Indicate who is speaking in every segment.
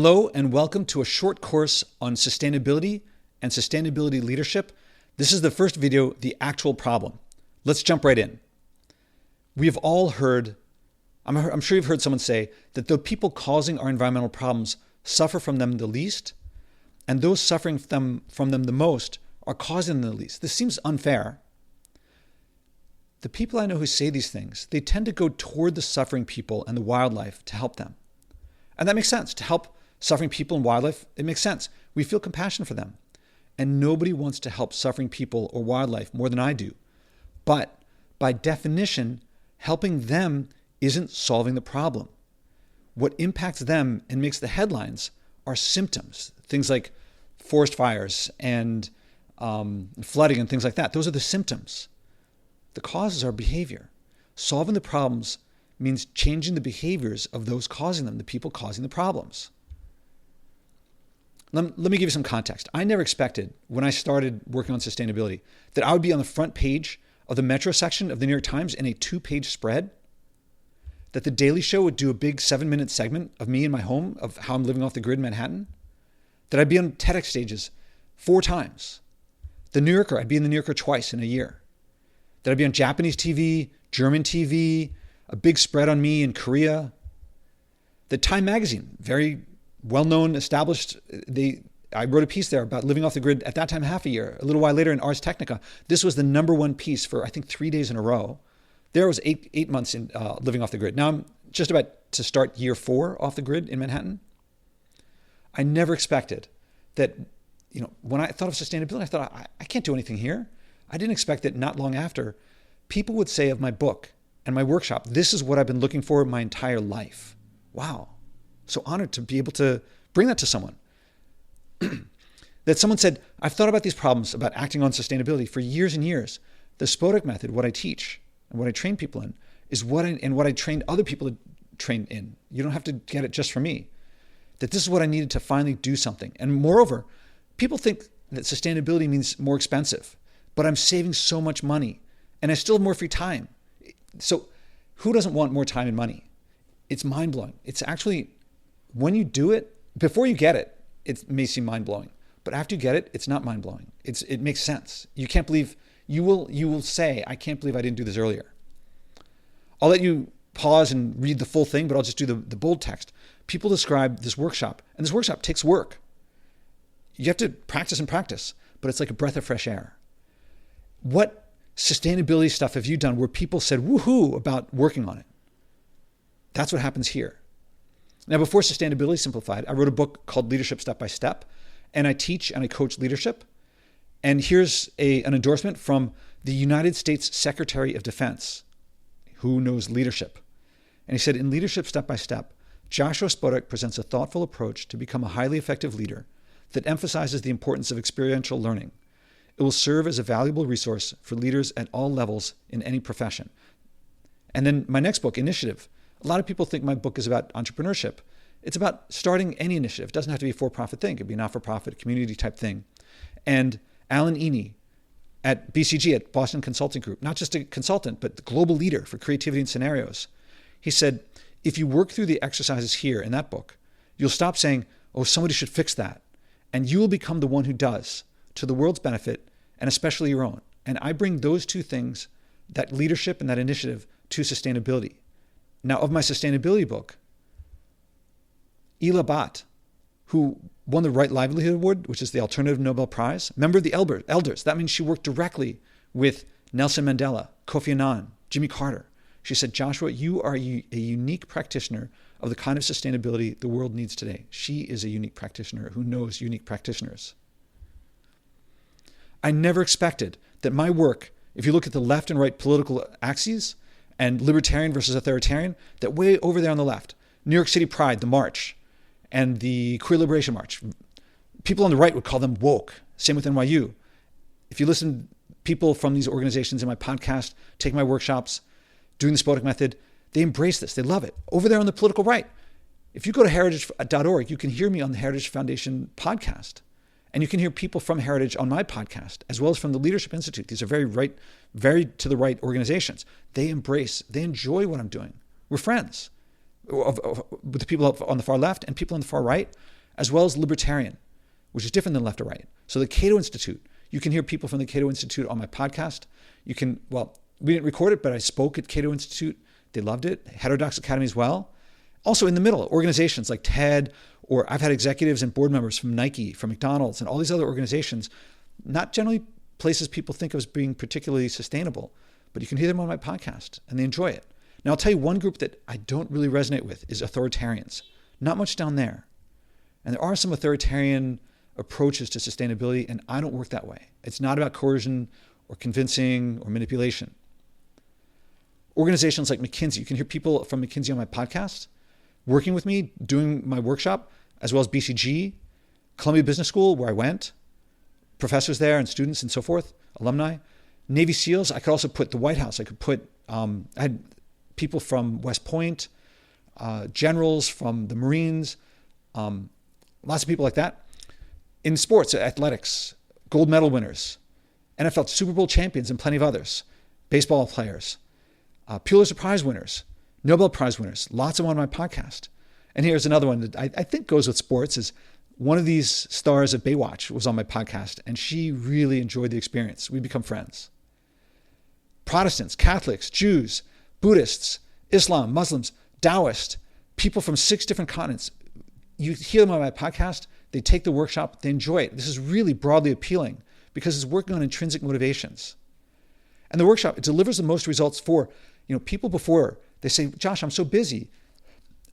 Speaker 1: Hello and welcome to a short course on sustainability and sustainability leadership. This is the first video, The Actual Problem. Let's jump right in. We have all heard, I'm sure you've heard someone say that the people causing our environmental problems suffer from them the least, and those suffering from them the most are causing them the least. This seems unfair. The people I know who say these things, they tend to go toward the suffering people and the wildlife to help them. And that makes sense. To help suffering people and wildlife, it makes sense. We feel compassion for them. And nobody wants to help suffering people or wildlife more than I do. But by definition, helping them isn't solving the problem. What impacts them and makes the headlines are symptoms. Things like forest fires and flooding and things like that. Those are the symptoms. The causes are behavior. Solving the problems means changing the behaviors of those causing them, the people causing the problems. Let me give you some context. I never expected when I started working on sustainability that I would be on the front page of the Metro section of the New York Times in a 2-page spread, that the Daily Show would do a big 7-minute segment of me in my home of how I'm living off the grid in Manhattan, that I'd be on TEDx stages 4 times. The New Yorker, I'd be in the New Yorker twice in a year. That I'd be on Japanese TV, German TV, a big spread on me in Korea. The Time magazine, very well-known, established. I wrote a piece there about living off the grid at that time half a year. A little while later in Ars Technica, this was the #1 piece for I think 3 days in a row. There was eight months in living off the grid. Now I'm just about to start year 4 off the grid in Manhattan. I never expected that, when I thought of sustainability, I thought I can't do anything here. I didn't expect that not long after, people would say of my book and my workshop, this is what I've been looking for my entire life. Wow. So honored to be able to bring that to someone. That someone said, I've thought about these problems about acting on sustainability for years and years. The Spodek method, what I teach and what I train people in, is what I trained other people to train in. You don't have to get it just from me. That this is what I needed to finally do something. And moreover, people think that sustainability means more expensive, but I'm saving so much money and I still have more free time. So who doesn't want more time and money? It's mind-blowing. It's actually, when you do it, before you get it, it may seem mind-blowing. But after you get it, it's not mind-blowing. It makes sense. You can't believe, you will say, I can't believe I didn't do this earlier. I'll let you pause and read the full thing, but I'll just do the bold text. People describe this workshop, and this workshop takes work. You have to practice and practice, but it's like a breath of fresh air. What sustainability stuff have you done where people said woohoo about working on it? That's what happens here. Now, before Sustainability Simplified, I wrote a book called Leadership Step by Step, and I teach and I coach leadership. And here's an endorsement from the United States Secretary of Defense, who knows leadership. And he said, in Leadership Step by Step, Joshua Spodek presents a thoughtful approach to become a highly effective leader that emphasizes the importance of experiential learning. It will serve as a valuable resource for leaders at all levels in any profession. And then my next book, Initiative. A lot of people think my book is about entrepreneurship. It's about starting any initiative. It doesn't have to be a for-profit thing. It could be a not-for-profit, community type thing. And Alan Eny at BCG, at Boston Consulting Group, not just a consultant, but the global leader for creativity and scenarios. He said, if you work through the exercises here in that book, you'll stop saying, oh, somebody should fix that. And you will become the one who does, to the world's benefit, and especially your own. And I bring those two things, that leadership and that initiative, to sustainability. Now, of my sustainability book, Ela Bhatt, who won the Right Livelihood Award, which is the Alternative Nobel Prize, member of the Elders. That means she worked directly with Nelson Mandela, Kofi Annan, Jimmy Carter. She said, Joshua, you are a unique practitioner of the kind of sustainability the world needs today. She is a unique practitioner who knows unique practitioners. I never expected that my work, if you look at the left and right political axes and libertarian versus authoritarian, that way over there on the left, New York City Pride, the march, and the Queer Liberation March, people on the right would call them woke. Same with NYU. If you listen, people from these organizations in my podcast, take my workshops, doing the Spodek method, they embrace this. They love it. Over there on the political right, if you go to heritage.org, you can hear me on the Heritage Foundation podcast. And you can hear people from Heritage on my podcast, as well as from the Leadership Institute. These are very to the right organizations. They enjoy what I'm doing. We're friends with the people on the far left and people on the far right. as well as libertarian, which is different than left or right. So the Cato Institute, you can hear people from the Cato Institute on my podcast. We didn't record it, but I spoke at Cato Institute. They loved it. Heterodox Academy as well. Also in the middle, organizations like TED, or I've had executives and board members from Nike, from McDonald's, and all these other organizations, not generally places people think of as being particularly sustainable, but you can hear them on my podcast and they enjoy it. Now I'll tell you one group that I don't really resonate with is authoritarians. Not much down there. And there are some authoritarian approaches to sustainability, and I don't work that way. It's not about coercion or convincing or manipulation. Organizations like McKinsey, you can hear people from McKinsey on my podcast, working with me, doing my workshop, as well as BCG, Columbia Business School, where I went, professors there and students and so forth, alumni. Navy SEALs, I could also put the White House. I could put, I had people from West Point, generals from the Marines, lots of people like that. In sports, athletics, gold medal winners, NFL Super Bowl champions, and plenty of others, baseball players, Pulitzer Prize winners, Nobel Prize winners, lots of them on my podcast. And here's another one that I think goes with sports is one of these stars of Baywatch was on my podcast, and she really enjoyed the experience. We become friends. Protestants, Catholics, Jews, Buddhists, Islam, Muslims, Taoists, people from 6 different continents. You hear them on my podcast, they take the workshop, they enjoy it. This is really broadly appealing because it's working on intrinsic motivations. And the workshop, it delivers the most results for, people before they say, Josh, I'm so busy.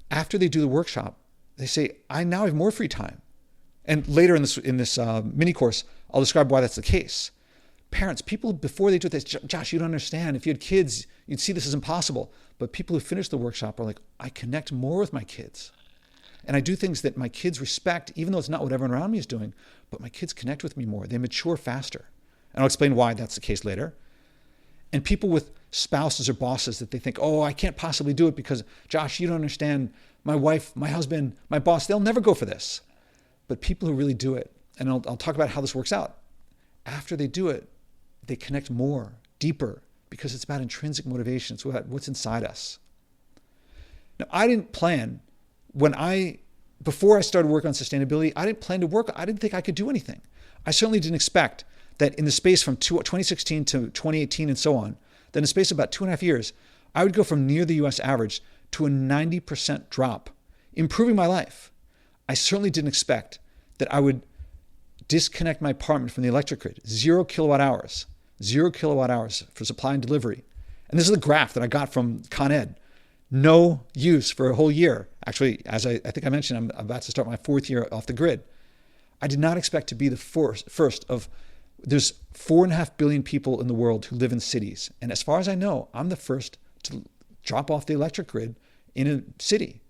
Speaker 1: After they do the workshop, they say, I now have more free time. And later in this mini course, I'll describe why that's the case. Parents, people before they do this, Josh, you don't understand. If you had kids, you'd see this is impossible. But people who finish the workshop are like, I connect more with my kids. And I do things that my kids respect, even though it's not what everyone around me is doing, but my kids connect with me more. They mature faster. And I'll explain why that's the case later. And people with spouses or bosses that they think, oh, I can't possibly do it because, Josh, you don't understand. My wife, my husband, my boss, they'll never go for this. But people who really do it, and I'll talk about how this works out. After they do it, they connect more, deeper, because it's about intrinsic motivation. It's about what's inside us. Now, I didn't plan before I started work on sustainability, I didn't plan to work. I didn't think I could do anything. I certainly didn't expect that in the space from 2016 to 2018 and so on, that in the space of about 2.5 years, I would go from near the US average to a 90% drop, improving my life. I certainly didn't expect that I would disconnect my apartment from the electric grid, 0 kilowatt hours for supply and delivery. And this is the graph that I got from Con Ed. No use for a whole year. Actually, as I think I mentioned, I'm about to start my 4th year off the grid. I did not expect to be the first of, there's 4.5 billion people in the world who live in cities. And as far as I know, I'm the first to drop off the electric grid in a city.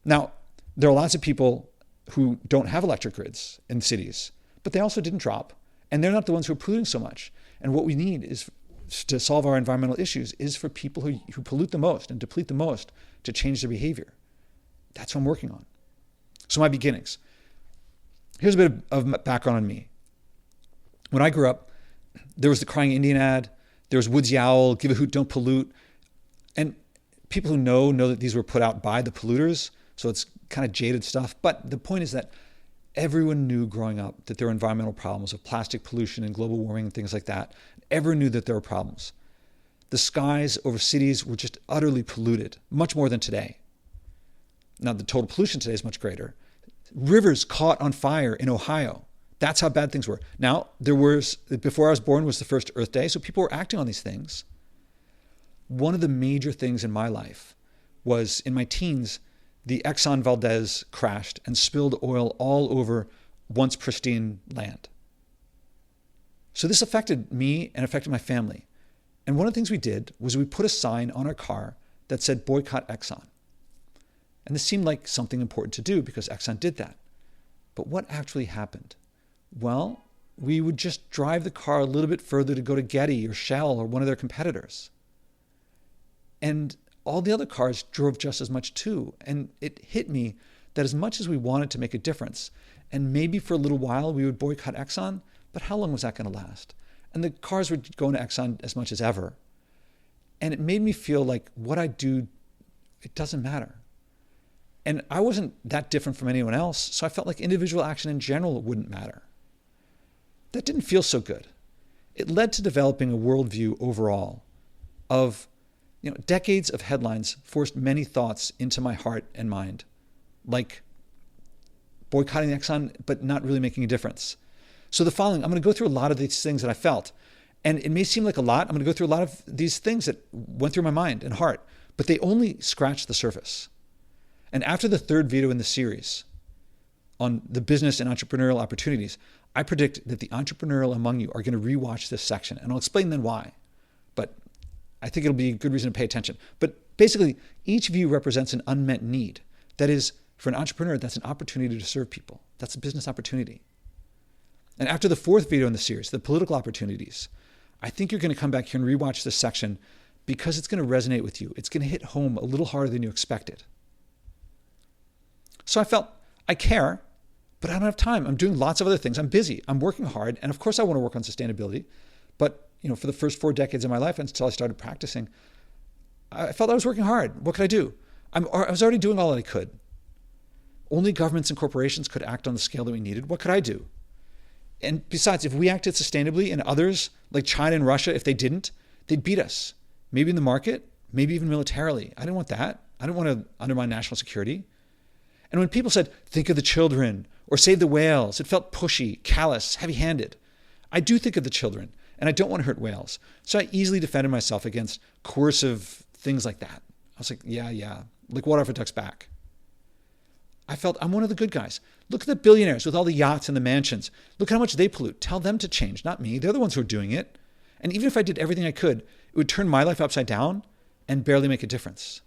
Speaker 1: Now, there are lots of people who don't have electric grids in cities, but they also didn't drop. And they're not the ones who are polluting so much. And what we need is to solve our environmental issues is for people who pollute the most and deplete the most to change their behavior. That's what I'm working on. So my beginnings. Here's a bit of background on me. When I grew up, there was the Crying Indian ad. There was Woodsy Owl, Give a Hoot, Don't Pollute. And people who know that these were put out by the polluters. So it's kind of jaded stuff. But the point is that everyone knew growing up that there were environmental problems of plastic pollution and global warming and things like that. Everyone knew that there were problems. The skies over cities were just utterly polluted, much more than today. Now, the total pollution today is much greater. Rivers caught on fire in Ohio. That's how bad things were. Now, before I was born was the first Earth Day, so people were acting on these things. One of the major things in my life was, in my teens, the Exxon Valdez crashed and spilled oil all over once pristine land. So this affected me and affected my family. And one of the things we did was we put a sign on our car that said, boycott Exxon. And this seemed like something important to do because Exxon did that. But what actually happened? Well, we would just drive the car a little bit further to go to Getty or Shell or one of their competitors. And all the other cars drove just as much too. And it hit me that as much as we wanted to make a difference, and maybe for a little while we would boycott Exxon, but how long was that going to last? And the cars were going to Exxon as much as ever. And it made me feel like what I do, it doesn't matter. And I wasn't that different from anyone else, so I felt like individual action in general wouldn't matter. That didn't feel so good. It led to developing a worldview overall of, decades of headlines forced many thoughts into my heart and mind, like boycotting Exxon, but not really making a difference. So the following, I'm going to go through a lot of these things that I felt. And it may seem like a lot. I'm going to go through a lot of these things that went through my mind and heart, but they only scratched the surface. And after the third video in the series on the business and entrepreneurial opportunities, I predict that the entrepreneurial among you are going to rewatch this section. And I'll explain then why. But I think it'll be a good reason to pay attention. But basically, each view represents an unmet need. That is, for an entrepreneur, that's an opportunity to serve people. That's a business opportunity. And after the fourth video in the series, the political opportunities, I think you're going to come back here and rewatch this section because it's going to resonate with you. It's going to hit home a little harder than you expected. So I felt, I care, but I don't have time. I'm doing lots of other things. I'm busy. I'm working hard. And of course I want to work on sustainability. But, for the first 4 decades of my life until I started practicing, I felt I was working hard. What could I do? I was already doing all that I could. Only governments and corporations could act on the scale that we needed. What could I do? And besides, if we acted sustainably and others, like China and Russia, if they didn't, they'd beat us. Maybe in the market, maybe even militarily. I didn't want that. I didn't want to undermine national security. And when people said, think of the children or save the whales, it felt pushy, callous, heavy-handed. I do think of the children, and I don't want to hurt whales. So I easily defended myself against coercive things like that. I was like, yeah, like water off a duck's back. I felt I'm one of the good guys. Look at the billionaires with all the yachts and the mansions. Look how much they pollute. Tell them to change, not me. They're the ones who are doing it. And even if I did everything I could, it would turn my life upside down and barely make a difference.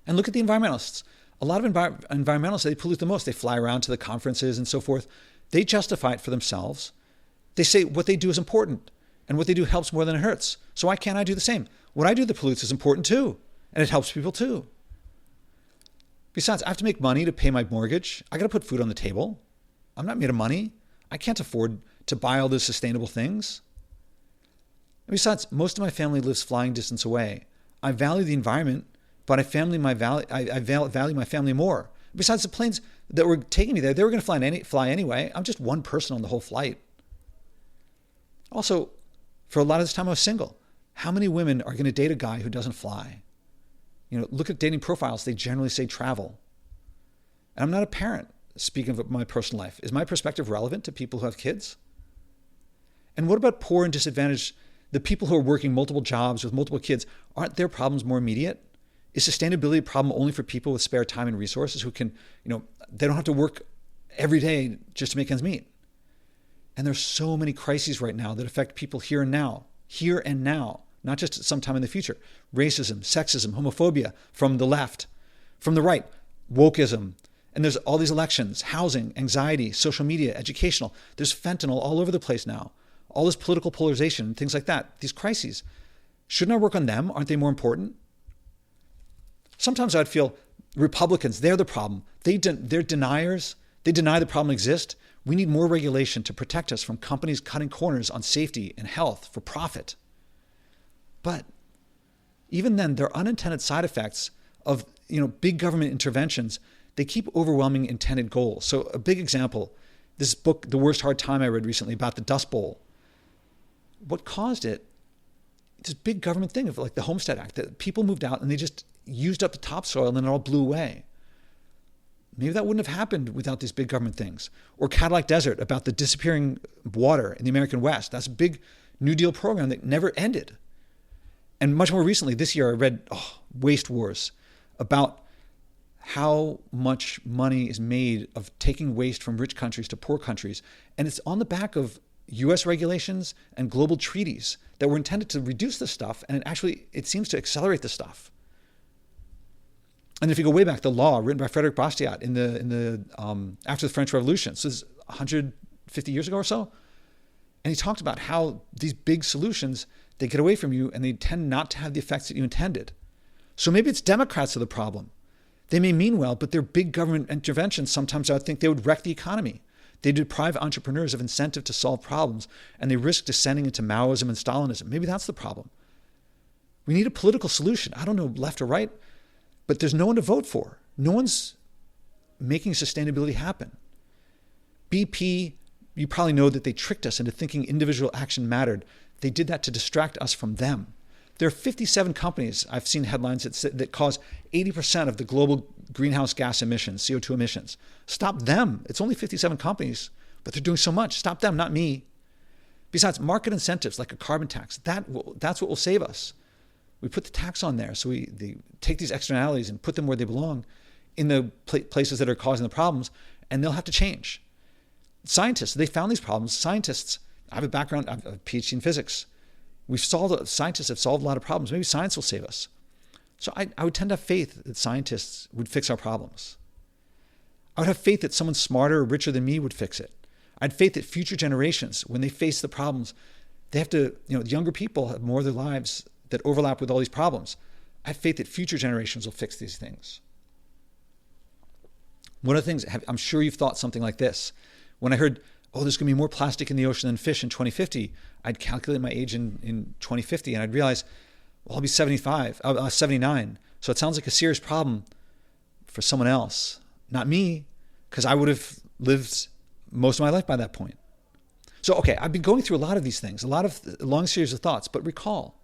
Speaker 1: And look at the environmentalists. A lot of environmentalists, they pollute the most. They fly around to the conferences and so forth. They justify it for themselves. They say what they do is important and what they do helps more than it hurts. So why can't I do the same? What I do that pollutes is important too. And it helps people too. Besides, I have to make money to pay my mortgage. I got to put food on the table. I'm not made of money. I can't afford to buy all those sustainable things. And besides, most of my family lives flying distance away. I value the environment, but I value my family more. Besides, the planes that were taking me there, they were going to fly anyway. I'm just one person on the whole flight. Also, for a lot of this time I was single. How many women are going to date a guy who doesn't fly? Look at dating profiles. They generally say travel. And I'm not a parent, speaking of my personal life. Is my perspective relevant to people who have kids? And what about poor and disadvantaged, the people who are working multiple jobs with multiple kids? Aren't their problems more immediate? Is sustainability a problem only for people with spare time and resources who can, they don't have to work every day just to make ends meet? And there's so many crises right now that affect people here and now, not just sometime in the future. Racism, sexism, homophobia from the left, from the right, wokeism. And there's all these elections, housing, anxiety, social media, educational. There's fentanyl all over the place now. All this political polarization, things like that, these crises. Shouldn't I work on them? Aren't they more important? Sometimes I'd feel Republicans, they're the problem. They're deniers. They deny the problem exists. We need more regulation to protect us from companies cutting corners on safety and health for profit. But even then, there are unintended side effects of big government interventions. They keep overwhelming intended goals. So a big example, this book, The Worst Hard Time, I read recently about the Dust Bowl. What caused it? This big government thing of like the Homestead Act, that people moved out and they just used up the topsoil and then it all blew away. Maybe that wouldn't have happened without these big government things. Or Cadillac Desert, about the disappearing water in the American West. That's a big New Deal program that never ended. And much more recently, this year, I read Waste Wars, about how much money is made of taking waste from rich countries to poor countries. And it's on the back of US regulations and global treaties that were intended to reduce this stuff. And it seems to accelerate the stuff. And if you go way back, the law written by Frederick Bastiat after the French Revolution, so this is 150 years ago or so. And he talked about how these big solutions, they get away from you and they tend not to have the effects that you intended. So maybe it's Democrats are the problem. They may mean well, but their big government interventions, sometimes I would think they would wreck the economy. They deprive entrepreneurs of incentive to solve problems, and they risk descending into Maoism and Stalinism. Maybe that's the problem. We need a political solution. I don't know, left or right, but there's no one to vote for. No one's making sustainability happen. BP, you probably know that they tricked us into thinking individual action mattered. They did that to distract us from them. There are 57 companies, I've seen headlines that cause 80% of the global greenhouse gas emissions, CO2 emissions. Stop them. It's only 57 companies, but they're doing so much. Stop them, not me. Besides, market incentives like a carbon tax, that's what will save us. We put the tax on there, so they take these externalities and put them where they belong in the places that are causing the problems, and they'll have to change. Scientists, they found these problems. Scientists, I have a background, I have a PhD in physics. Scientists have solved a lot of problems. Maybe science will save us. So I would tend to have faith that scientists would fix our problems. I would have faith that someone smarter or richer than me would fix it. I had faith that future generations, when they face the problems, they have to, younger people have more of their lives that overlap with all these problems. I have faith that future generations will fix these things. One of the things, I'm sure you've thought something like this. When I heard, there's going to be more plastic in the ocean than fish in 2050, I'd calculate my age in 2050 and I'd realize, I'll be 79. So it sounds like a serious problem for someone else, not me, because I would have lived most of my life by that point. So, okay, I've been going through a lot of these things, a long series of thoughts, but recall,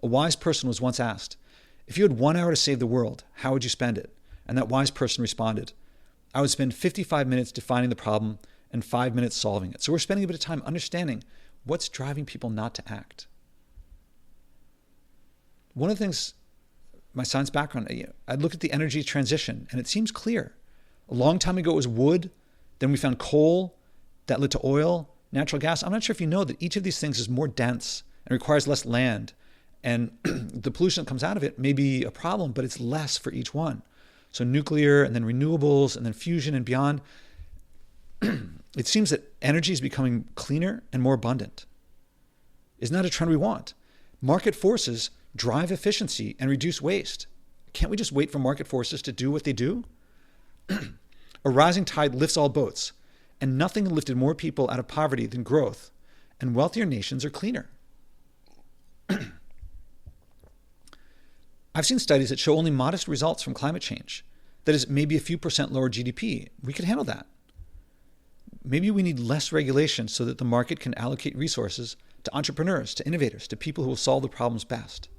Speaker 1: a wise person was once asked, if you had 1 hour to save the world, how would you spend it? And that wise person responded, I would spend 55 minutes defining the problem and 5 minutes solving it. So we're spending a bit of time understanding what's driving people not to act. One of the things, my science background, I'd look at the energy transition and it seems clear. A long time ago it was wood, then we found coal, that led to oil, natural gas. I'm not sure if you know that each of these things is more dense and requires less land. And the pollution that comes out of it may be a problem, but it's less for each one. So nuclear and then renewables and then fusion and beyond. It seems that energy is becoming cleaner and more abundant. Isn't that a trend we want? Market forces drive efficiency and reduce waste. Can't we just wait for market forces to do what they do? A rising tide lifts all boats, and nothing lifted more people out of poverty than growth, and wealthier nations are cleaner. I've seen studies that show only modest results from climate change. That is, maybe a few % lower GDP. We could handle that. Maybe we need less regulation so that the market can allocate resources to entrepreneurs, to innovators, to people who will solve the problems best.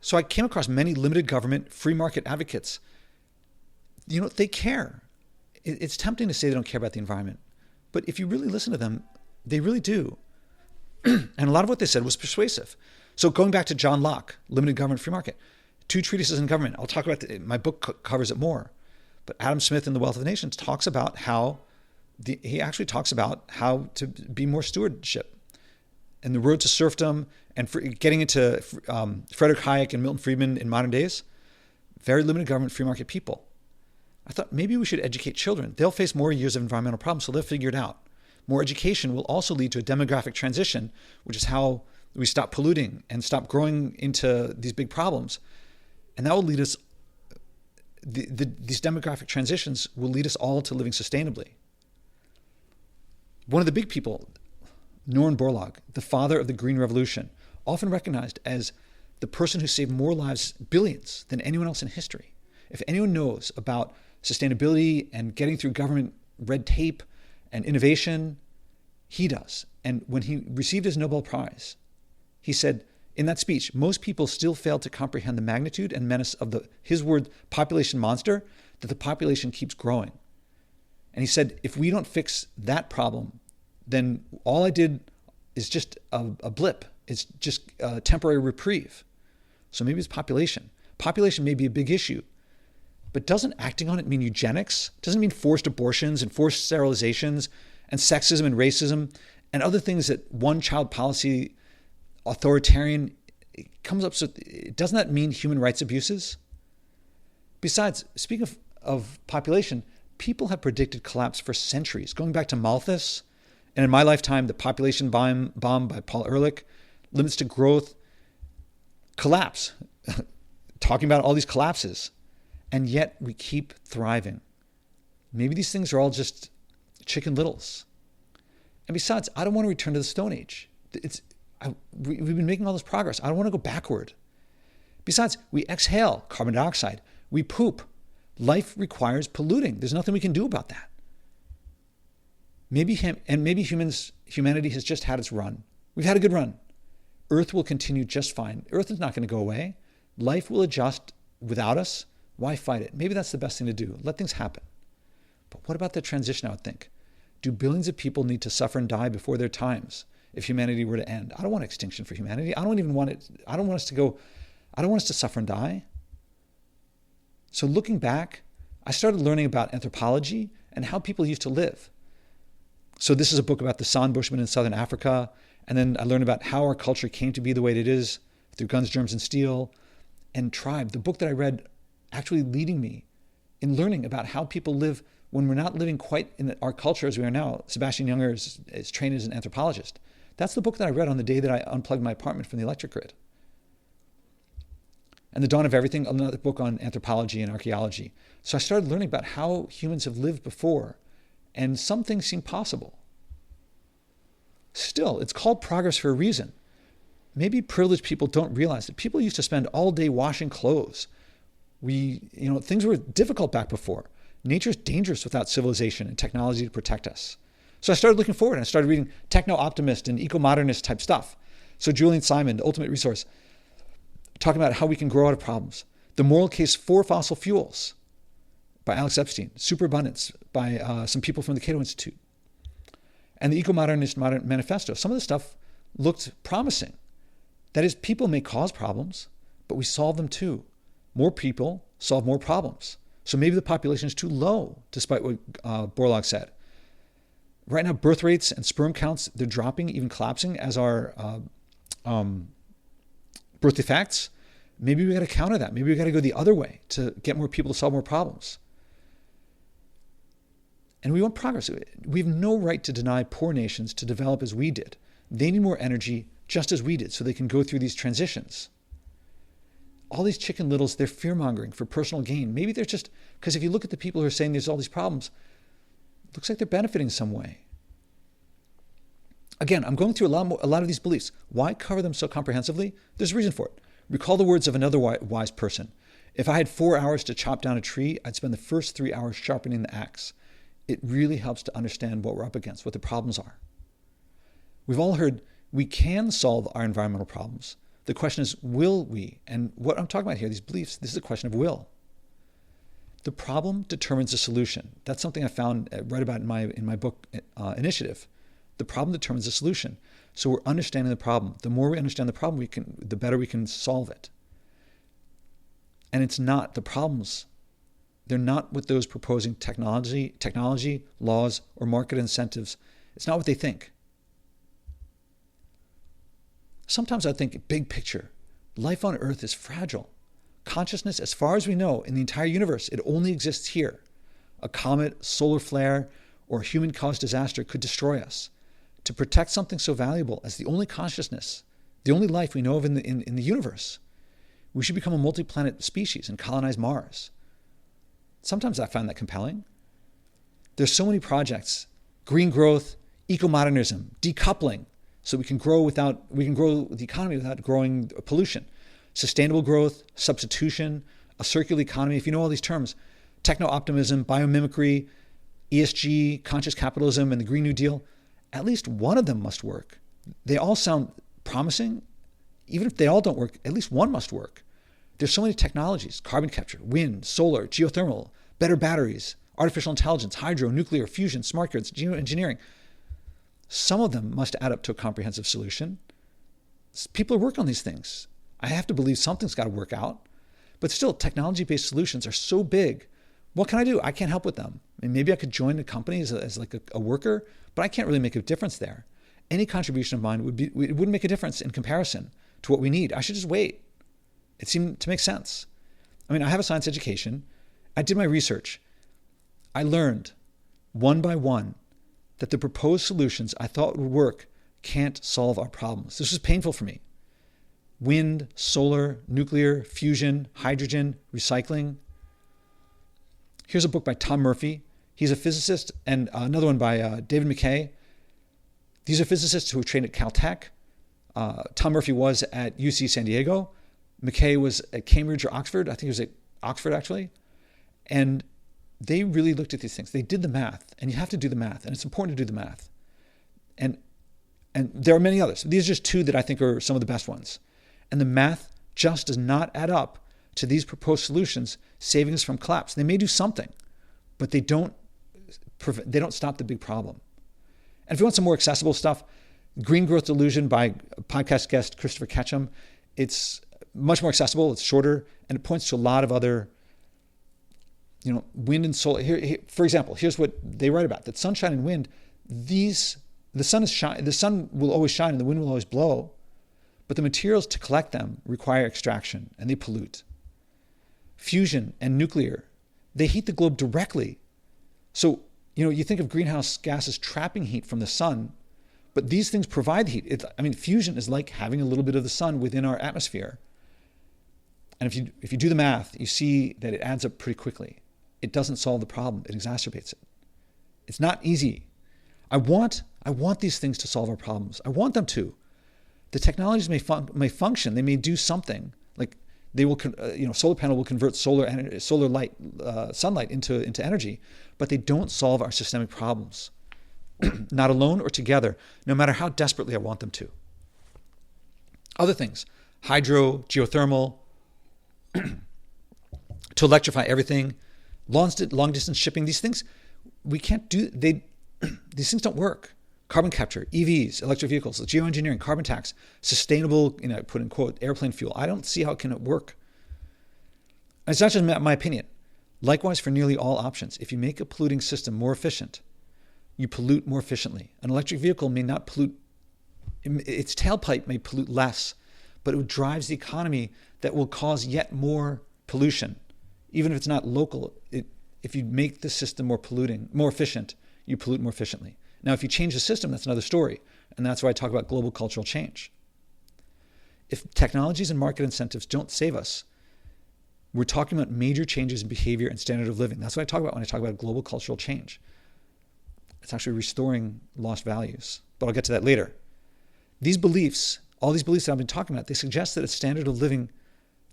Speaker 1: So I came across many limited government, free market advocates. They care. It's tempting to say they don't care about the environment. But if you really listen to them, they really do. And a lot of what they said was persuasive. So going back to John Locke, Limited Government, Free Market, 2 treatises on government. I'll talk about my book covers it more. But Adam Smith in The Wealth of Nations talks about how to be more stewardship and the road to serfdom and getting into Frederick Hayek and Milton Friedman in modern days. Very limited government, free market people. I thought maybe we should educate children. They'll face more years of environmental problems, so they'll figure it out. More education will also lead to a demographic transition, which is how we stop polluting and stop growing into these big problems. And that will lead us, these demographic transitions will lead us all to living sustainably. One of the big people, Norman Borlaug, the father of the Green Revolution, often recognized as the person who saved more lives, billions, than anyone else in history. If anyone knows about sustainability and getting through government red tape and innovation, he does. And when he received his Nobel Prize, he said in that speech, most people still fail to comprehend the magnitude and menace of his word, population monster, that the population keeps growing. And he said, if we don't fix that problem, then all I did is just a blip. It's just a temporary reprieve. So maybe it's population. Population may be a big issue, but doesn't acting on it mean eugenics? Doesn't it mean forced abortions and forced sterilizations and sexism and racism and other things that one-child policy, authoritarian, comes up with? Doesn't that mean human rights abuses? Besides, speaking of population, people have predicted collapse for centuries, going back to Malthus, and in my lifetime, the population bomb by Paul Ehrlich, limits to growth, collapse, talking about all these collapses, and yet we keep thriving. Maybe these things are all just chicken littles. And besides, I don't want to return to the Stone Age. We've been making all this progress. I don't want to go backward. Besides, we exhale carbon dioxide. We poop Life requires polluting. There's nothing we can do about that. Maybe humanity has just had its run. We've had a good run. Earth will continue just fine. Earth is not going to go away. Life will adjust without us. Why fight it? Maybe that's the best thing to do. Let things happen. But what about the transition, I would think? Do billions of people need to suffer and die before their times if humanity were to end? I don't want extinction for humanity. I don't want us to suffer and die. So looking back, I started learning about anthropology and how people used to live. So this is a book about the San Bushmen in southern Africa. And then I learned about how our culture came to be the way it is through Guns, Germs, and Steel and Tribe. The book that I read actually leading me in learning about how people live when we're not living quite in our culture as we are now. Sebastian Junger is trained as an anthropologist. That's the book that I read on the day that I unplugged my apartment from the electric grid. And The Dawn of Everything, another book on anthropology and archaeology. So I started learning about how humans have lived before, and some things seem possible. Still, it's called progress for a reason. Maybe privileged people don't realize that people used to spend all day washing clothes. Things were difficult back before. Nature's dangerous without civilization and technology to protect us. So I started looking forward, and I started reading techno-optimist and eco-modernist type stuff. So Julian Simon, The Ultimate Resource, talking about how we can grow out of problems. The Moral Case for Fossil Fuels by Alex Epstein. Superabundance by some people from the Cato Institute. And the Eco-Modernist Manifesto. Some of the stuff looked promising. That is, people may cause problems, but we solve them too. More people solve more problems. So maybe the population is too low, despite what Borlaug said. Right now, birth rates and sperm counts, they're dropping, even collapsing, as our birth defects. Maybe we got to counter that. Maybe we got to go the other way to get more people to solve more problems. And we want progress. We have no right to deny poor nations to develop as we did. They need more energy just as we did so they can go through these transitions. All these Chicken Littles, they're fear-mongering for personal gain. Maybe they're just, because if you look at the people who are saying there's all these problems, it looks like they're benefiting some way. Again, I'm going through a lot of these beliefs. Why cover them so comprehensively? There's a reason for it. Recall the words of another wise person. If I had 4 hours to chop down a tree, I'd spend the first 3 hours sharpening the axe. It really helps to understand what we're up against, what the problems are. We've all heard we can solve our environmental problems. The question is, will we? And what I'm talking about here, these beliefs, this is a question of will. The problem determines the solution. That's something I found, read about in my book, Initiative. The problem determines the solution. So we're understanding the problem. The more we understand the problem, the better we can solve it. And it's not the problems. They're not with those proposing technology, laws, or market incentives. It's not what they think. Sometimes I think, big picture, life on Earth is fragile. Consciousness, as far as we know, in the entire universe, it only exists here. A comet, solar flare, or a human-caused disaster could destroy us. To protect something so valuable as the only consciousness, the only life we know of in the universe, we should become a multi-planet species and colonize Mars. Sometimes I find that compelling. There's so many projects: green growth, eco-modernism, decoupling, so we can grow the economy without growing pollution. Sustainable growth, substitution, a circular economy. If you know all these terms, techno-optimism, biomimicry, ESG, conscious capitalism, and the Green New Deal, at least one of them must work. They all sound promising. Even if they all don't work, at least one must work. There's so many technologies: carbon capture, wind, solar, geothermal, better batteries, artificial intelligence, hydro, nuclear, fusion, smart grids, geoengineering. Some of them must add up to a comprehensive solution. People are working on these things. I have to believe something's got to work out. But still, technology-based solutions are so big. What can I do? I can't help with them. I mean, maybe I could join the company as like a worker, but I can't really make a difference there. Any contribution of mine it wouldn't make a difference in comparison to what we need. I should just wait. It seemed to make sense. I mean, I have a science education. I did my research. I learned one by one that the proposed solutions I thought would work can't solve our problems. This was painful for me. Wind, solar, nuclear, fusion, hydrogen, recycling. Here's a book by Tom Murphy. He's a physicist, and another one by David McKay. These are physicists who were trained at Caltech. Tom Murphy was at UC San Diego. McKay was at Cambridge or Oxford. I think he was at Oxford, actually. And they really looked at these things. They did the math, and you have to do the math, and it's important to do the math. And there are many others. These are just two that I think are some of the best ones. And the math just does not add up to these proposed solutions saving us from collapse. They may do something, but they don't stop the big problem. And if you want some more accessible stuff, Green Growth Delusion by podcast guest Christopher Ketchum, it's much more accessible, it's shorter, and it points to a lot of other, wind and solar. Here, for example, here's what they write about: that sunshine and wind, the sun will always shine and the wind will always blow, but the materials to collect them require extraction and they pollute. Fusion and nuclear, they heat the globe directly. So, you think of greenhouse gases trapping heat from the sun, but these things provide heat. Fusion is like having a little bit of the sun within our atmosphere. And if you do the math, you see that it adds up pretty quickly. It doesn't solve the problem, it exacerbates it. It's not easy. I want these things to solve our problems. I want them to. The technologies may function. They may do something. Like they will, solar panel will convert solar light, sunlight into energy, but they don't solve our systemic problems. Not alone or together, no matter how desperately I want them to. Other things, hydro, geothermal, to electrify everything, long distance shipping, these things, we can't do, these things don't work. Carbon capture, EVs, electric vehicles, geoengineering, carbon tax, sustainable, put in quote, airplane fuel. I don't see how it can work. And it's not just my opinion. Likewise for nearly all options. If you make a polluting system more efficient, you pollute more efficiently. An electric vehicle may not pollute, its tailpipe may pollute less, but it drives the economy that will cause yet more pollution. Even if it's not local, if you make the system more efficient, you pollute more efficiently. Now, if you change the system, that's another story. And that's why I talk about global cultural change. If technologies and market incentives don't save us, we're talking about major changes in behavior and standard of living. That's what I talk about when I talk about global cultural change. It's actually restoring lost values. But I'll get to that later. These beliefs, all these beliefs that I've been talking about, they suggest that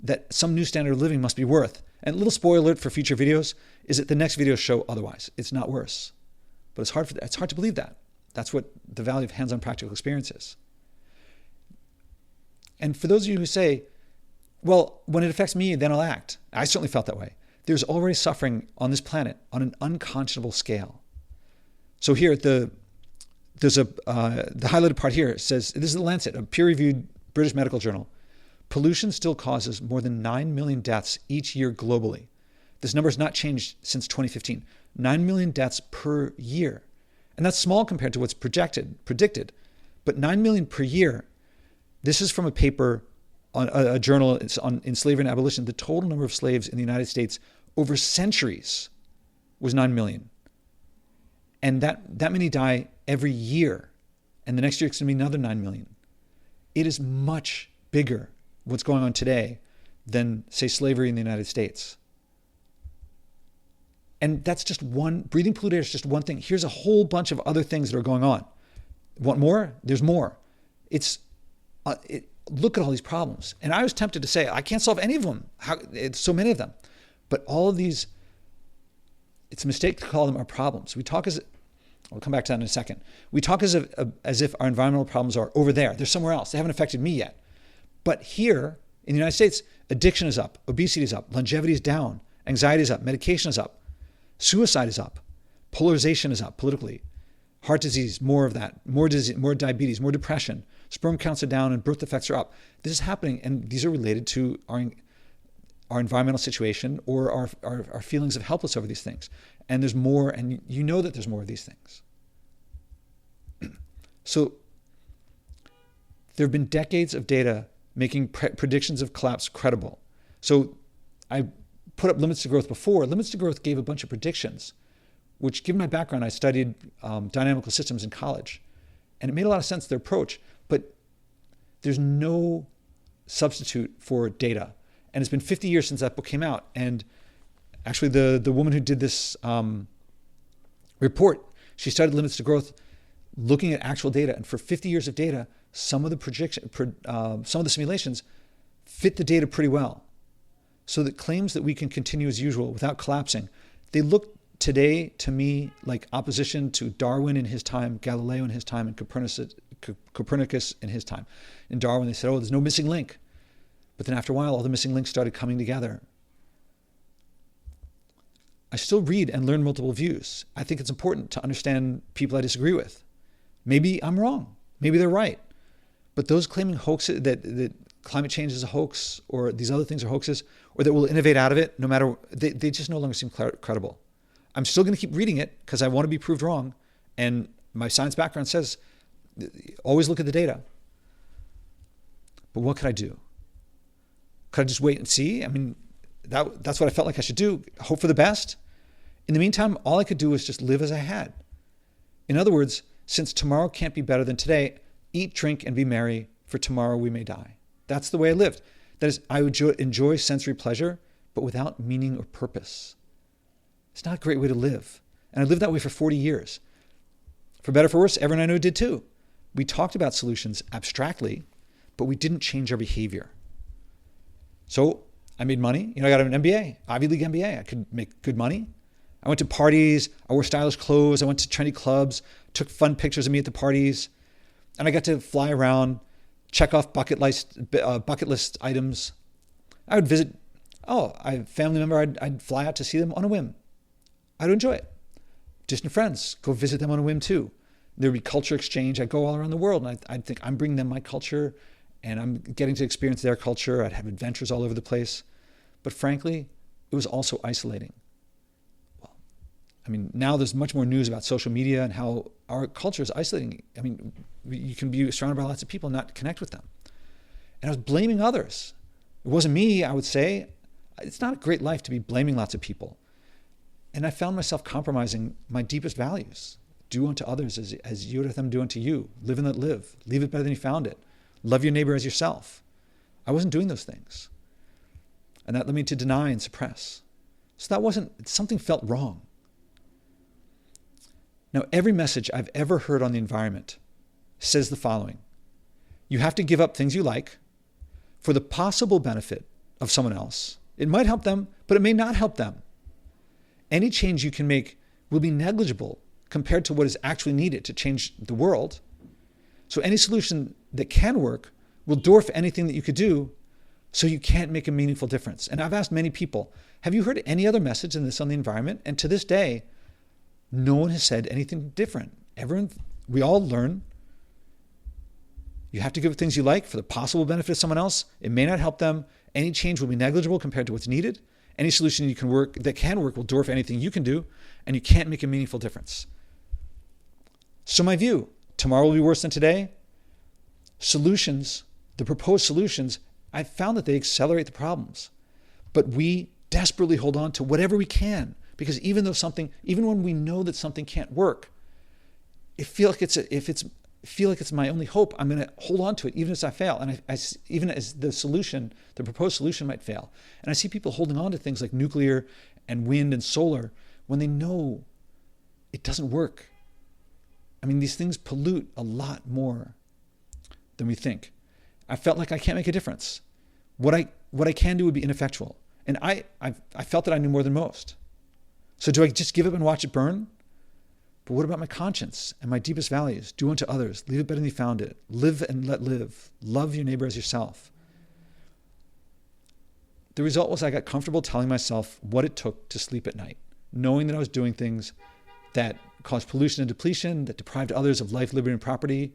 Speaker 1: that some new standard of living must be worth. And a little spoiler alert for future videos is that the next videos show otherwise. It's not worse. But it's hard to believe that. That's what the value of hands-on practical experience is. And for those of you who say, well, when it affects me, then I'll act. I certainly felt that way. There's already suffering on this planet on an unconscionable scale. So here, the highlighted part here says, this is The Lancet, a peer-reviewed British medical journal. Pollution still causes more than 9 million deaths each year globally. This number has not changed since 2015. 9 million deaths per year. And that's small compared to what's predicted. But 9 million per year, this is from a paper on a journal in slavery and abolition. The total number of slaves in the United States over centuries was 9 million. And that many die every year. And the next year it's going to be another 9 million. It is much bigger, what's going on today, than, say, slavery in the United States. And that's just one, breathing polluted air is just one thing. Here's a whole bunch of other things that are going on. Want more? There's more. Look at all these problems. And I was tempted to say, I can't solve any of them. It's so many of them. But all of these, it's a mistake to call them our problems. I'll come back to that in a second. We talk as if our environmental problems are over there. They're somewhere else. They haven't affected me yet. But here in the United States, addiction is up, obesity is up, longevity is down, anxiety is up, medication is up. Suicide is up. Polarization is up politically. Heart disease, more of that. More diabetes, more depression. Sperm counts are down and birth defects are up. This is happening, and these are related to our environmental situation or our feelings of helpless over these things. And there's more, and you know that there's more of these things. So there have been decades of data making predictions of collapse credible. So I put up Limits to Growth before. Limits to Growth gave a bunch of predictions, which, given my background, I studied dynamical systems in college. And it made a lot of sense, their approach. But there's no substitute for data. And it's been 50 years since that book came out. And actually, the woman who did this report, she studied Limits to Growth looking at actual data. And for 50 years of data, some of the simulations fit the data pretty well. So that claims that we can continue as usual without collapsing, they look today to me like opposition to Darwin in his time, Galileo in his time, and Copernicus in his time. In Darwin, they said, oh, there's no missing link. But then after a while, all the missing links started coming together. I still read and learn multiple views. I think it's important to understand people I disagree with. Maybe I'm wrong. Maybe they're right. But those claiming hoaxes, that climate change is a hoax, or these other things are hoaxes, or that we'll innovate out of it, no matter, they just no longer seem credible. I'm still going to keep reading it because I want to be proved wrong. And my science background says, always look at the data. But what could I do? Could I just wait and see? I mean, that's what I felt like I should do. Hope for the best. In the meantime, all I could do was just live as I had. In other words, since tomorrow can't be better than today, eat, drink, and be merry, for tomorrow we may die. That's the way I lived. That is, I would enjoy sensory pleasure, but without meaning or purpose. It's not a great way to live. And I lived that way for 40 years. For better or for worse, everyone I know did too. We talked about solutions abstractly, but we didn't change our behavior. So I made money. I got an MBA, Ivy League MBA. I could make good money. I went to parties. I wore stylish clothes. I went to trendy clubs, took fun pictures of me at the parties. And I got to fly around, check off bucket list items. I would visit, a family member, I'd fly out to see them on a whim. I'd enjoy it. Distant friends, go visit them on a whim too. There'd be culture exchange. I'd go all around the world and I'd think I'm bringing them my culture and I'm getting to experience their culture. I'd have adventures all over the place. But frankly, it was also isolating. Well, I mean, now there's much more news about social media and how our culture is isolating. I mean, you can be surrounded by lots of people and not connect with them. And I was blaming others. It wasn't me, I would say. It's not a great life to be blaming lots of people. And I found myself compromising my deepest values. Do unto others as you would have them do unto you. Live and let live. Leave it better than you found it. Love your neighbor as yourself. I wasn't doing those things. And that led me to deny and suppress. So something felt wrong. Now, every message I've ever heard on the environment says the following. You have to give up things you like for the possible benefit of someone else. It might help them, but it may not help them. Any change you can make will be negligible compared to what is actually needed to change the world. So any solution that can work will dwarf anything that you could do, so you can't make a meaningful difference. And I've asked many people, have you heard any other message than this on the environment? And to this day, no one has said anything different. We all learn. You have to give things you like for the possible benefit of someone else. It may not help them. Any change will be negligible compared to what's needed. Any solution that can work will dwarf anything you can do, and you can't make a meaningful difference. So my view, tomorrow will be worse than today. Solutions, the proposed solutions, I found that they accelerate the problems. But we desperately hold on to whatever we can, because even when we know that something can't work, if it's my only hope, I'm going to hold on to it even as I fail. And even as the proposed solution might fail. And I see people holding on to things like nuclear and wind and solar when they know it doesn't work. I mean, these things pollute a lot more than we think. I felt like I can't make a difference. What I can do would be ineffectual. And I felt that I knew more than most. So do I just give up and watch it burn? But what about my conscience and my deepest values? Do unto others. Leave it better than you found it. Live and let live. Love your neighbor as yourself. The result was I got comfortable telling myself what it took to sleep at night, knowing that I was doing things that caused pollution and depletion, that deprived others of life, liberty, and property.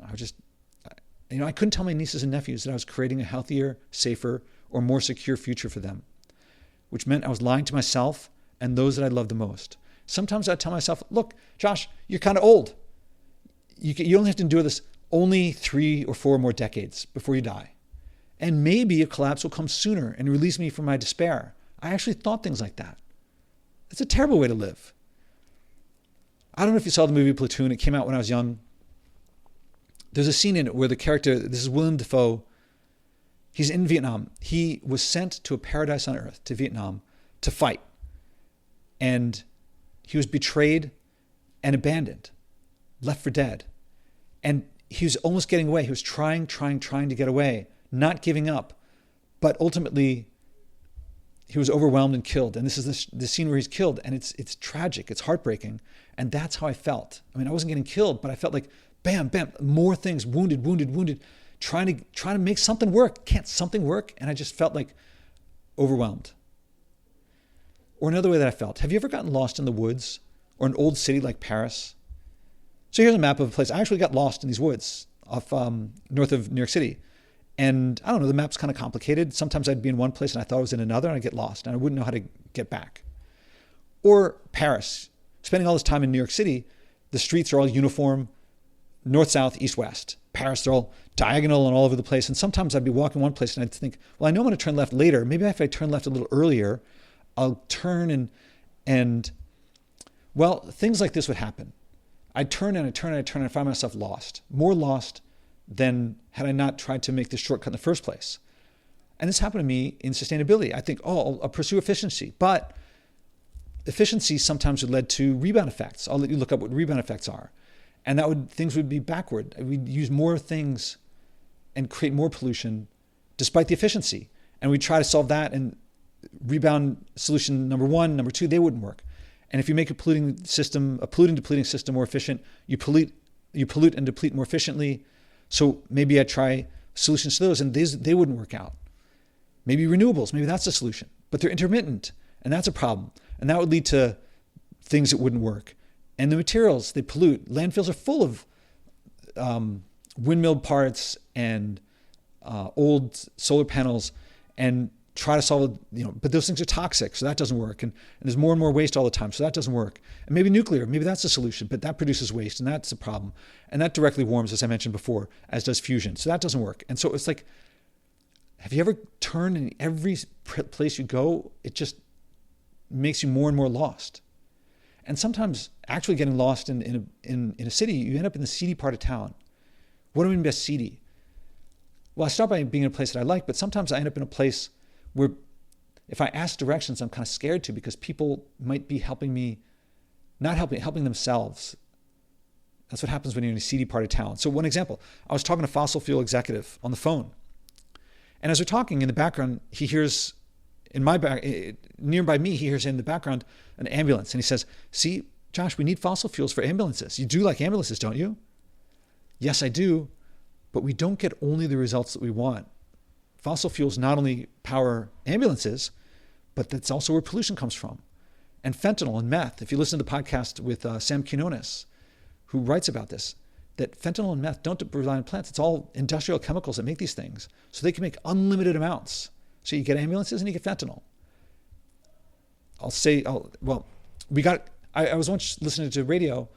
Speaker 1: I couldn't tell my nieces and nephews that I was creating a healthier, safer, or more secure future for them, which meant I was lying to myself and those that I loved the most. Sometimes I'd tell myself, look, Josh, you're kind of old. You only have to endure this only 3 or 4 more decades before you die. And maybe a collapse will come sooner and release me from my despair. I actually thought things like that. It's a terrible way to live. I don't know if you saw the movie Platoon. It came out when I was young. There's a scene in it where the character, this is Willem Dafoe, he's in Vietnam. He was sent to a paradise on earth, to Vietnam, to fight. And he was betrayed and abandoned, left for dead. And he was almost getting away. He was trying to get away, not giving up. But ultimately, he was overwhelmed and killed. And this is the scene where he's killed. And it's tragic. It's heartbreaking. And that's how I felt. I mean, I wasn't getting killed, but I felt like, bam, bam, more things, wounded, trying to make something work. Can't something work? And I just felt like overwhelmed. Or another way that I felt. Have you ever gotten lost in the woods or an old city like Paris? So here's a map of a place. I actually got lost in these woods off north of New York City. And I don't know, the map's kind of complicated. Sometimes I'd be in one place and I thought I was in another and I'd get lost and I wouldn't know how to get back. Or Paris, spending all this time in New York City, the streets are all uniform, north, south, east, west. Paris, they're all diagonal and all over the place. And sometimes I'd be walking one place and I'd think, well, I know I'm going to turn left later. Maybe if I turn left a little earlier, I'll turn and well, things like this would happen. I'd turn and I find myself lost, more lost than had I not tried to make this shortcut in the first place. And this happened to me in sustainability. I think, I'll pursue efficiency. But efficiency sometimes would lead to rebound effects. I'll let you look up what rebound effects are. And things would be backward. We'd use more things and create more pollution despite the efficiency. And we'd try to solve that, and rebound solution number one, number two, they wouldn't work. And if you make a polluting depleting system more efficient, you pollute and deplete more efficiently. So maybe I try solutions to those and they wouldn't work out. Maybe renewables, maybe that's the solution, but they're intermittent and that's a problem. And that would lead to things that wouldn't work. And the materials, they pollute. Landfills are full of windmill parts and old solar panels, and try to solve it, but those things are toxic, so that doesn't work. And there's more and more waste all the time, so that doesn't work. And maybe nuclear, maybe that's the solution, but that produces waste, and that's a problem. And that directly warms, as I mentioned before, as does fusion. So that doesn't work. And so it's like, have you ever turned in every place you go, it just makes you more and more lost. And sometimes actually getting lost in a city, you end up in the seedy part of town. What do I mean by seedy? Well, I start by being in a place that I like, but sometimes I end up in a place where if I ask directions, I'm kind of scared to, because people might be helping themselves. That's what happens when you're in a seedy part of town. So one example, I was talking to a fossil fuel executive on the phone. And as we're talking in the background, he hears nearby me, he hears in the background an ambulance. And he says, "See, Josh, we need fossil fuels for ambulances. You do like ambulances, don't you?" Yes, I do. But we don't get only the results that we want. Fossil fuels not only power ambulances, but that's also where pollution comes from. And fentanyl and meth, if you listen to the podcast with Sam Quinones, who writes about this, that fentanyl and meth don't rely on plants. It's all industrial chemicals that make these things. So they can make unlimited amounts. So you get ambulances and you get fentanyl. I was once listening to radio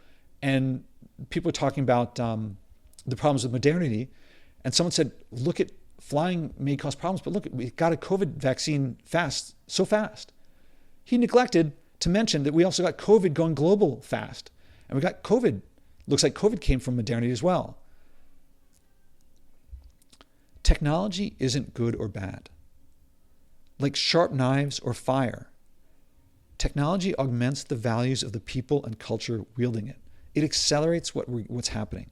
Speaker 1: and people were talking about the problems with modernity. And someone said, look at flying may cause problems, but look, we got a COVID vaccine so fast. He neglected to mention that we also got COVID going global fast. And we got COVID. Looks like COVID came from modernity as well. Technology isn't good or bad. Like sharp knives or fire, technology augments the values of the people and culture wielding it. It accelerates what's happening.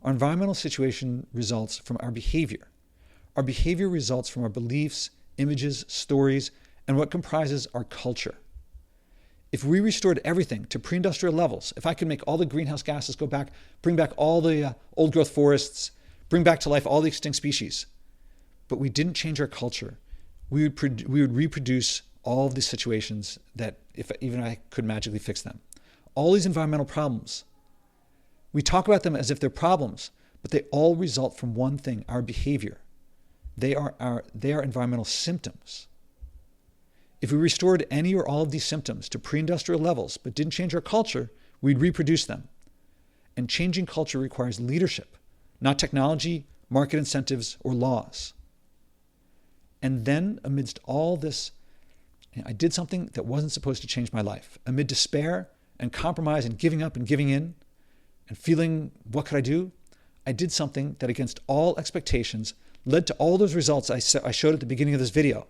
Speaker 1: Our environmental situation results from our behavior. Our behavior results from our beliefs, images, stories, and what comprises our culture. If we restored everything to pre-industrial levels, if I could make all the greenhouse gases go back, bring back all the old growth forests, bring back to life all the extinct species, but we didn't change our culture, we would reproduce all of these situations that if even I could magically fix them. All these environmental problems, we talk about them as if they're problems, but they all result from one thing, our behavior. They are environmental symptoms. If we restored any or all of these symptoms to pre-industrial levels but didn't change our culture, we'd reproduce them. And changing culture requires leadership, not technology, market incentives, or laws. And then amidst all this, I did something that wasn't supposed to change my life. Amid despair and compromise and giving up and giving in and feeling, what could I do? I did something that against all expectations led to all those results I showed at the beginning of this video.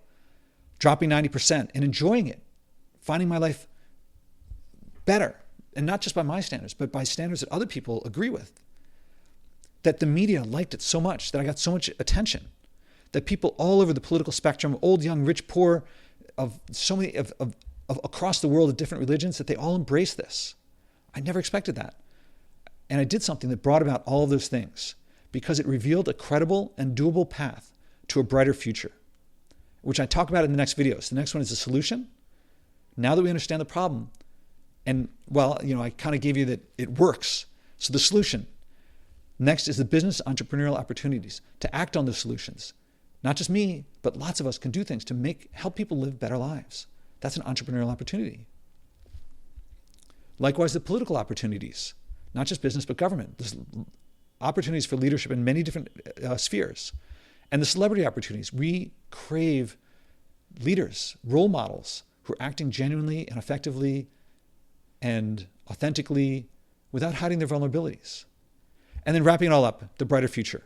Speaker 1: Dropping 90% and enjoying it, finding my life better, and not just by my standards, but by standards that other people agree with. That the media liked it so much, that I got so much attention, that people all over the political spectrum, old, young, rich, poor, of so many of across the world of different religions, that they all embrace this. I never expected that. And I did something that brought about all of those things because it revealed a credible and doable path to a brighter future, which I talk about in the next videos. The next one is the solution. Now that we understand the problem, and well, I kind of gave you that it works. So the solution. Next is the business entrepreneurial opportunities to act on the solutions. Not just me, but lots of us can do things to help people live better lives. That's an entrepreneurial opportunity. Likewise, the political opportunities, not just business, but government. There's opportunities for leadership in many different spheres. And the celebrity opportunities. We crave leaders, role models who are acting genuinely and effectively and authentically without hiding their vulnerabilities. And then wrapping it all up, the brighter future.